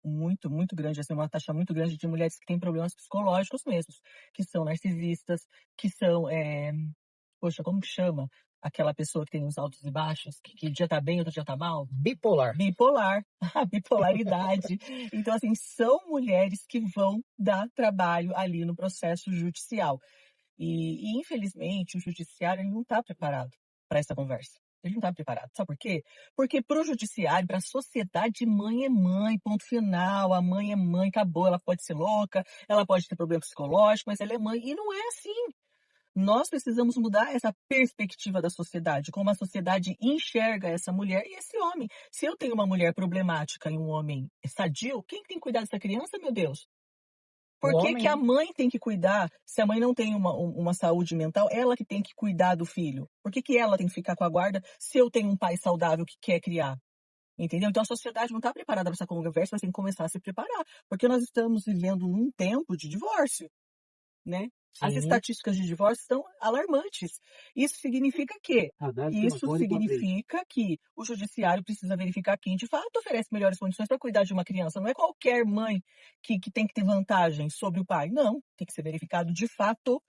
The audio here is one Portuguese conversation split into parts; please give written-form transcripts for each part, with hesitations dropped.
Muito grande, assim, uma taxa muito grande de mulheres que têm problemas psicológicos mesmos, que são narcisistas, que são, poxa, como que chama? Aquela pessoa que tem os altos e baixos, que um dia tá bem, outro dia tá mal? Bipolar. Bipolar, a bipolaridade. Então, assim, são mulheres que vão dar trabalho ali no processo judicial. E infelizmente, o judiciário ele não está preparado para essa conversa. Ele não está preparado. Sabe por quê? Porque para o judiciário, para a sociedade, mãe é mãe, ponto final. A mãe é mãe, acabou. Ela pode ser louca, ela pode ter problema psicológico, mas ela é mãe. E não é assim. Nós precisamos mudar essa perspectiva da sociedade, como a sociedade enxerga essa mulher e esse homem. Se eu tenho uma mulher problemática e um homem sadio, quem tem que cuidar dessa criança, meu Deus? O Por que homem, que a né? mãe tem que cuidar, se a mãe não tem uma saúde mental, ela que tem que cuidar do filho? Por que que ela tem que ficar com a guarda se eu tenho um pai saudável que quer criar? Entendeu? Então a sociedade não está preparada para essa conversa, mas tem que começar a se preparar, porque nós estamos vivendo num tempo de divórcio, né? As Sim. estatísticas de divórcio estão alarmantes. Isso significa que Isso Telefone com a vez. significa que o judiciário precisa verificar quem de fato oferece melhores condições para cuidar de uma criança. Não é qualquer mãe que tem que ter vantagem sobre o pai. Não, tem que ser verificado de fato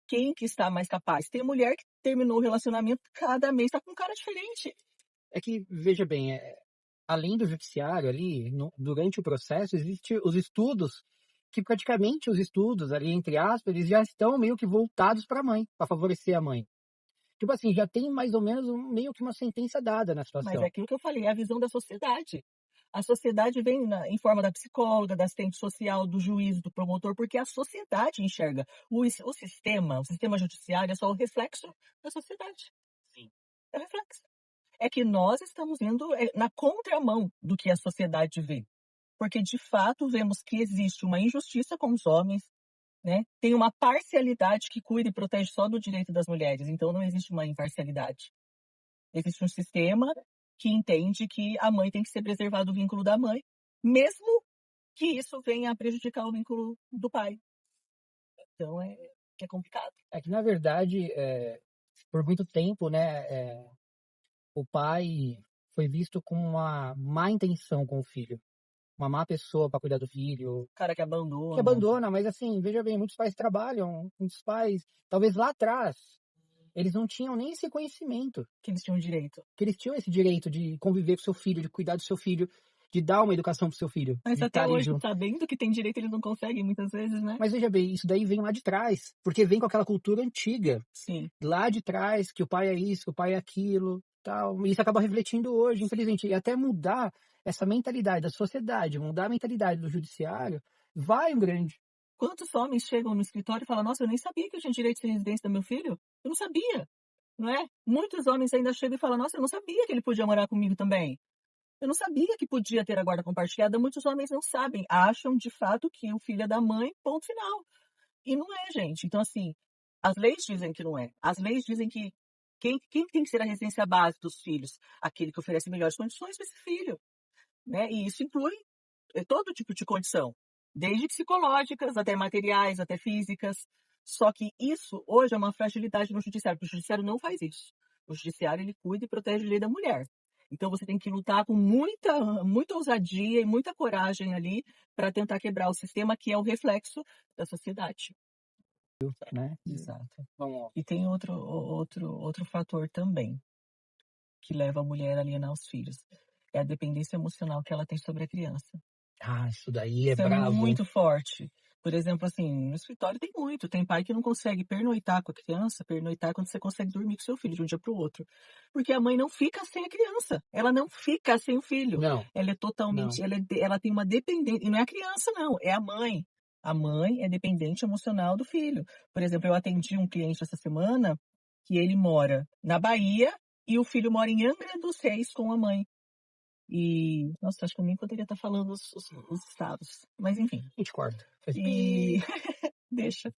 quem que está mais capaz. Tem mulher que terminou o relacionamento, cada mês está com um cara diferente. É que, veja bem, além do judiciário ali, durante o processo, existem os estudos, que praticamente os estudos ali, entre aspas, eles já estão meio que voltados para a mãe, para favorecer a mãe. Tipo assim, já tem mais ou menos meio que uma sentença dada na Mas é situação. aquilo que eu falei, é a visão da sociedade. A sociedade vem em forma da psicóloga, da assistente social, do juiz, do promotor, porque a sociedade enxerga. O sistema judiciário é só o reflexo da sociedade. Sim. É o reflexo. É que nós estamos indo na contramão do que a sociedade vê. Porque, de fato, vemos que existe uma injustiça com os homens, né? Tem uma parcialidade que cuida e protege só do direito das mulheres. Então, não existe uma imparcialidade. Existe um sistema que entende que a mãe tem que ser preservado o vínculo da mãe, mesmo que isso venha a prejudicar o vínculo do pai. Então é complicado. É que, na verdade, por muito tempo, né, o pai foi visto com uma má intenção com o filho. Uma má pessoa para cuidar do filho, O cara que que abandona, abandona, mas assim, veja bem, muitos pais trabalham, muitos pais, talvez lá atrás, eles não tinham nem esse conhecimento, que eles tinham direito. que eles tinham esse direito de conviver com seu filho, de cuidar do seu filho, de dar uma educação pro seu filho, Mas de até estar ali hoje, junto. sabendo que tem direito, eles não conseguem muitas vezes, né? Mas veja bem, isso daí vem lá de trás, porque vem com aquela cultura antiga, Sim. lá de trás, que o pai é isso, que o pai é aquilo, tal. E isso acaba refletindo hoje, infelizmente. E até mudar essa mentalidade da sociedade, mudar a mentalidade do judiciário, vai um grande. Quantos homens chegam no escritório e falam: Nossa, eu nem sabia que eu tinha direito de residência do meu filho? Eu não sabia, não é? Muitos homens ainda chegam e falam: Nossa, eu não sabia que ele podia morar comigo também. Eu não sabia que podia ter a guarda compartilhada. Muitos homens não sabem, acham de fato que o filho é da mãe, ponto final. E não é, gente. Então, assim, as leis dizem que não é. As leis dizem que quem tem que ser a residência base dos filhos? Aquele que oferece melhores condições para esse filho, né? E isso inclui todo tipo de condição, desde psicológicas, até materiais, até físicas. Só que isso hoje é uma fragilidade no judiciário, porque o judiciário não faz isso. O judiciário ele cuida e protege o direito da mulher. Então você tem que lutar com muita ousadia e muita coragem ali para tentar quebrar o sistema que é o reflexo da sociedade. Né? Exato. Vamos lá. E tem outro fator também que leva a mulher a alienar os filhos. É a dependência emocional que ela tem sobre a criança. Ah, isso daí é Isso é bravo, hein? muito forte. Por exemplo, assim, no escritório tem muito. Tem pai que não consegue pernoitar com a criança, pernoitar quando você consegue dormir com seu filho de um dia para o outro. Porque a mãe não fica sem a criança. Ela não fica sem o filho. Não, Ela é totalmente. não. Ela tem uma dependência. E não é a criança, não, é a mãe. A mãe é dependente emocional do filho. Por exemplo, eu atendi um cliente essa semana que ele mora na Bahia e o filho mora em Angra dos Reis com a mãe. E, nossa, acho que eu nem poderia estar falando os estados. Mas enfim. A gente corta. Faz E pi. deixa.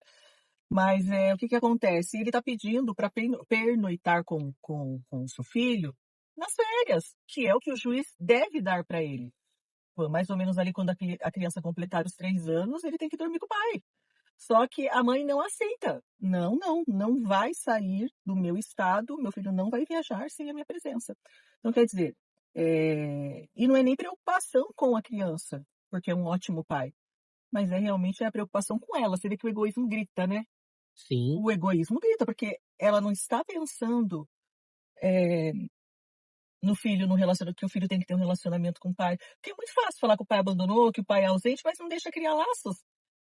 Mas o que que acontece? Ele está pedindo para pernoitar com o seu filho nas férias, que é o que o juiz deve dar para ele. Pô, mais ou menos ali quando a criança completar os 3 anos, ele tem que dormir com o pai. Só que a mãe não aceita. Não, não vai sair do meu estado, meu filho não vai viajar sem a minha presença. Então, quer dizer, E não é nem preocupação com a criança, porque é um ótimo pai, mas é realmente a preocupação com ela. Você vê que o egoísmo grita, né? Sim, O egoísmo grita, porque ela não está pensando, eh, no filho, no relacionamento que o filho tem que ter um relacionamento com o pai. Porque é muito fácil falar que o pai abandonou, que o pai é ausente, mas não deixa criar laços.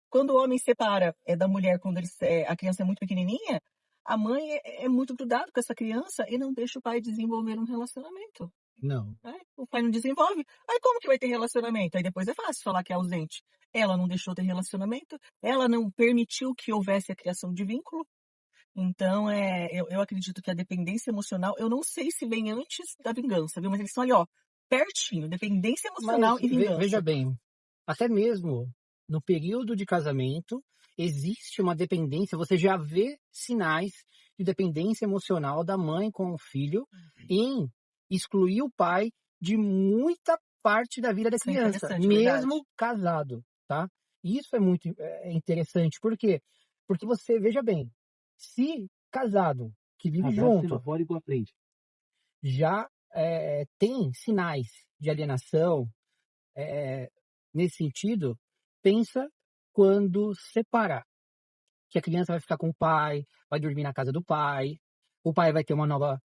Quando o homem separa, da mulher, quando a criança é muito pequenininha, a mãe é muito grudado com essa criança e não deixa o pai desenvolver um relacionamento, não. né. O pai não desenvolve, aí como que vai ter relacionamento? Aí depois é fácil falar que é ausente. Ela não deixou ter relacionamento, ela não permitiu que houvesse a criação de vínculo. Então, eu acredito que a dependência emocional, eu não sei se vem antes da vingança, viu, mas eles estão ali, ó, pertinho, dependência Mas emocional e veja vingança. bem, até mesmo no período de casamento, existe uma dependência, você já vê sinais de dependência emocional da mãe com o filho em excluir o pai de muita parte da vida da Isso é criança, interessante, é verdade. mesmo casado, tá? Isso é muito interessante, por quê? Porque você, veja bem, se casado, que vive junto, já tem sinais de alienação, eh, nesse sentido, pensa quando separar, que a criança vai ficar com o pai, vai dormir na casa do pai, o pai vai ter uma nova,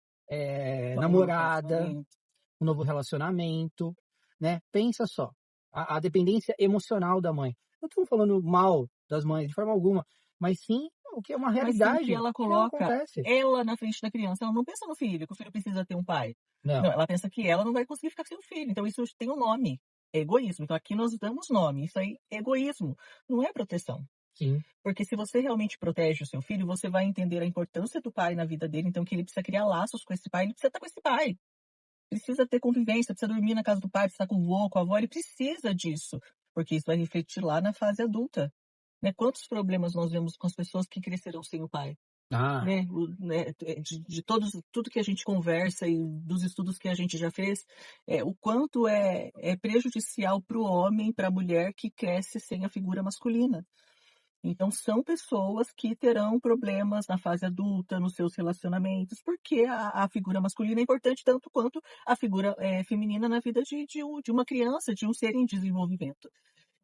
Um novo namorada, relacionamento. um novo relacionamento, né. Pensa só, a dependência emocional da mãe. Não estou falando mal das mães de forma alguma, mas sim o que é uma Mas sempre realidade ela que ela coloca acontece. ela na frente da criança, ela não pensa no filho, que o filho precisa ter um pai. Não, Não, ela pensa que ela não vai conseguir ficar sem o filho, então isso tem um nome, é egoísmo. Então aqui nós damos nome, isso aí é egoísmo, não é proteção. sim. Porque se você realmente protege o seu filho, você vai entender a importância do pai na vida dele, então que ele precisa criar laços com esse pai, ele precisa estar com esse pai. Precisa ter convivência, precisa dormir na casa do pai, precisa estar com o vô, com a avó, ele precisa disso, porque isso vai refletir lá na fase adulta, né. Quantos problemas nós vemos com as pessoas que cresceram sem o pai, Ah, né, de tudo que a gente conversa e dos estudos que a gente já fez, o quanto é prejudicial para o homem, para a mulher que cresce sem a figura masculina. Então são pessoas que terão problemas na fase adulta, nos seus relacionamentos, porque a figura masculina é importante tanto quanto a figura, feminina na vida de uma criança, de um ser em desenvolvimento.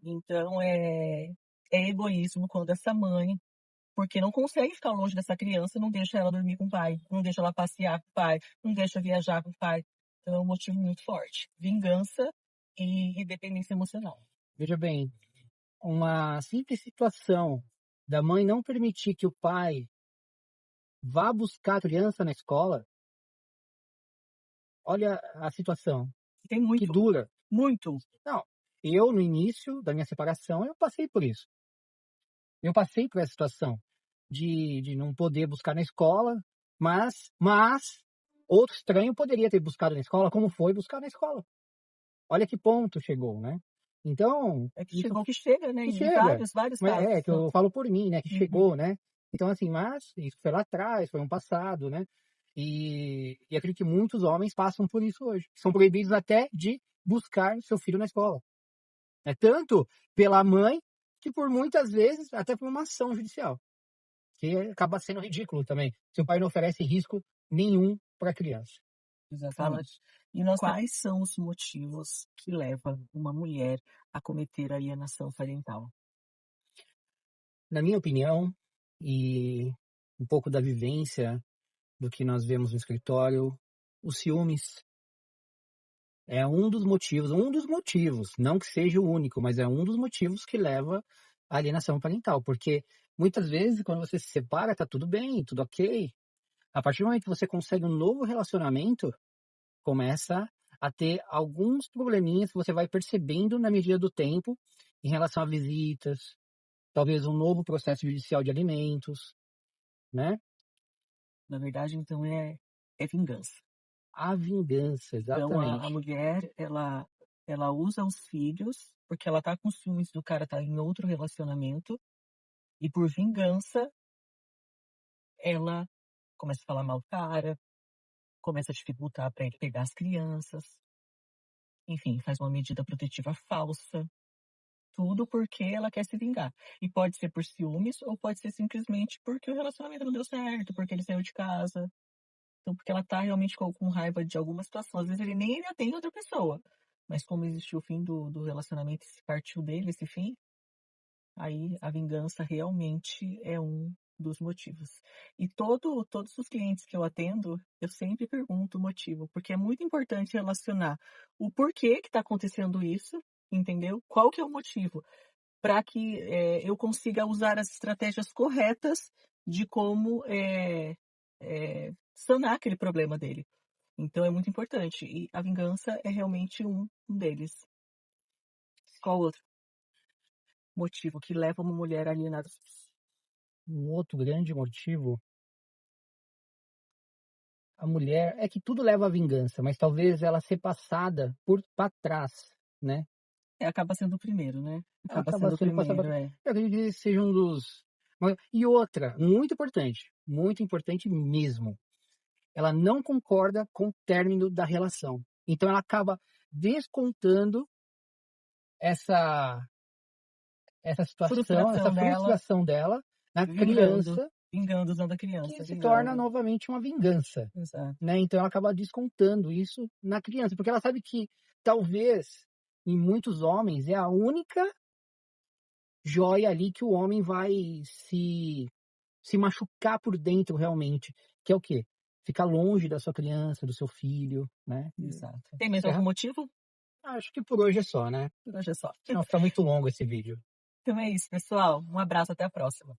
Então, é egoísmo quando essa mãe, porque não consegue ficar longe dessa criança, não deixa ela dormir com o pai, não deixa ela passear com o pai, não deixa viajar com o pai. Então é um motivo muito forte. Vingança e dependência emocional. veja bem, uma simples situação da mãe não permitir que o pai vá buscar a criança na escola, olha a situação, Tem que muito, dura. muito. Não, eu no início da minha separação, eu passei por isso. Eu passei por essa situação de não poder buscar na escola, mas outro estranho poderia ter buscado na escola, como foi buscar na escola. Olha que ponto chegou, né. Então, É que isso chegou que chega, né, que em chega. vários Mas casos. é, que eu falo por mim, né, que Uhum. chegou, né. Então assim, mas isso foi lá atrás, foi um passado, né. E acredito que muitos homens passam por isso hoje. São proibidos até de buscar seu filho na escola. É tanto pela mãe, que por muitas vezes até por uma ação judicial, que acaba sendo ridículo também, se o pai não oferece risco nenhum para a criança. Fala Exatamente. Quais são os motivos que levam uma mulher a cometer a alienação parental? na minha opinião, e um pouco da vivência do que nós vemos no escritório, os ciúmes é um dos motivos, não que seja o único, mas é um dos motivos que leva à alienação parental, porque muitas vezes quando você se separa, tá tudo bem, tudo ok. A partir do momento que você consegue um novo relacionamento, começa a ter alguns probleminhas que você vai percebendo na medida do tempo, em relação a visitas, talvez um novo processo judicial de alimentos, né. Na verdade, então, é vingança. A vingança, Então a exatamente. mulher, ela usa os filhos, porque ela tá com ciúmes do cara estar em outro relacionamento, e por vingança, ela começa a falar mal do cara, começa a dificultar para ele pegar as crianças, enfim, faz uma medida protetiva falsa. Tudo porque ela quer se vingar. E pode ser por ciúmes ou pode ser simplesmente porque o relacionamento não deu certo, porque ele saiu de casa. Então, porque ela tá realmente com raiva de alguma situação. Às vezes ele nem ainda tem outra pessoa, mas como existiu o fim do relacionamento, se partiu dele esse fim, aí a vingança realmente é um dos motivos. E todos os clientes que eu atendo, eu sempre pergunto o motivo, porque é muito importante relacionar o porquê que está acontecendo isso, entendeu? Qual que é o motivo? Para que eu consiga usar as estratégias corretas de como sanar aquele problema dele. Então é muito importante. E a vingança é realmente um deles. Qual outro motivo que leva uma mulher alienada? Um outro grande motivo, a mulher, é que tudo leva à vingança, mas talvez ela ser passada por para trás, né? Acaba sendo o primeiro, né? Acaba Acaba sendo o sendo passada. primeiro, é. Eu acredito que esse seja um dos. E outra, muito importante mesmo. Ela não concorda com o término da relação. Então ela acaba descontando essa essa situação, essa Frustração dela, frustração dela na vingando, criança, vingando usando a que criança, se torna vingando. novamente uma vingança, Exato. né? Então ela acaba descontando isso na criança, porque ela sabe que talvez em muitos homens é a única joia ali que o homem vai se machucar por dentro realmente, que é o quê? Ficar longe da sua criança, do seu filho, né? Exato. Tem mais algum Encerra. motivo? Acho que por hoje é só, né? Por hoje é só. Senão fica muito longo esse vídeo. Então é isso, pessoal. Um abraço, até a próxima.